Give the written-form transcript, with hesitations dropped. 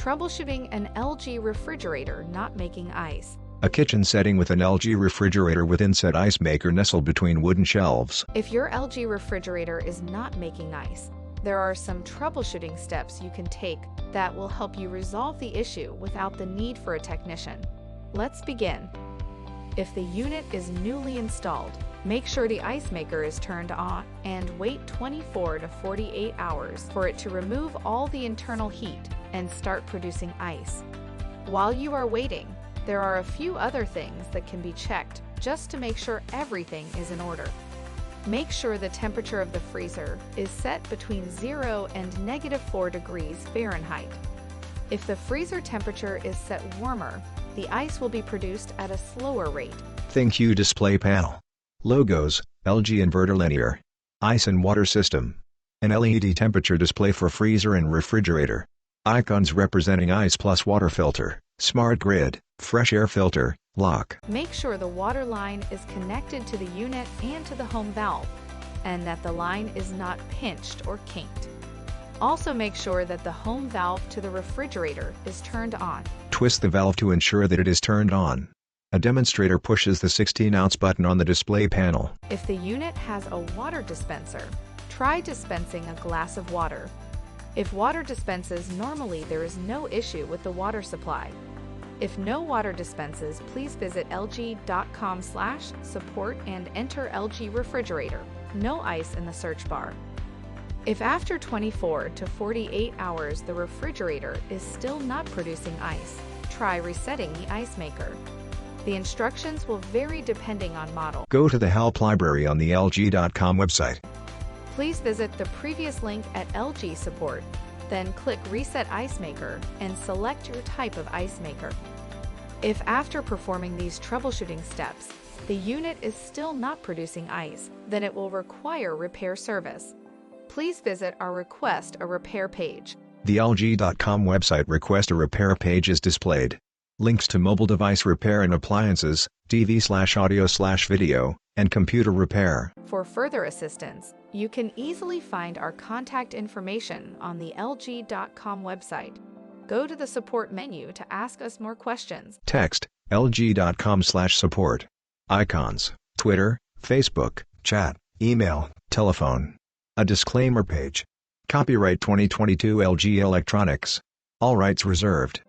Troubleshooting an LG refrigerator not making ice. A kitchen setting with an LG refrigerator with inset ice maker nestled between wooden shelves. If your LG refrigerator is not making ice, there are some troubleshooting steps you can take that will help you resolve the issue without the need for a technician. Let's begin. If the unit is newly installed, make sure the ice maker is turned on and wait 24 to 48 hours for it to remove all the internal heat and start producing ice. While you are waiting, there are a few other things that can be checked just to make sure everything is in order. Make sure the temperature of the freezer is set between 0 and -4 degrees Fahrenheit. If the freezer temperature is set warmer, the ice will be produced at a slower rate. ThinQ display panel. Logos, LG inverter linear. Ice and water system. An LED temperature display for freezer and refrigerator. Icons representing ice plus water filter, smart grid, fresh air filter, lock. Make sure the water line is connected to the unit and to the home valve, and that the line is not pinched or kinked. Also make sure that the home valve to the refrigerator is turned on. Twist the valve to ensure that it is turned on. A demonstrator pushes the 16-ounce button on the display panel. If the unit has a water dispenser, try dispensing a glass of water. If water dispenses normally, there is no issue with the water supply. If no water dispenses, please visit lg.com/support and enter LG refrigerator, no ice in the search bar. If after 24 to 48 hours the refrigerator is still not producing ice, try resetting the ice maker. The instructions will vary depending on model. Go to the help library on the lg.com website. Please visit the previous link at LG Support, then click Reset Ice Maker and select your type of ice maker. If after performing these troubleshooting steps, the unit is still not producing ice, then it will require repair service. Please visit our Request a Repair page. The LG.com website Request a Repair page is displayed. Links to mobile device repair and appliances, TV/audio/video, and computer repair. For further assistance, you can easily find our contact information on the LG.com website. Go to the support menu to ask us more questions. Text, lg.com/support. Icons, Twitter, Facebook, chat, email, telephone. A disclaimer page. Copyright 2022 LG Electronics. All rights reserved.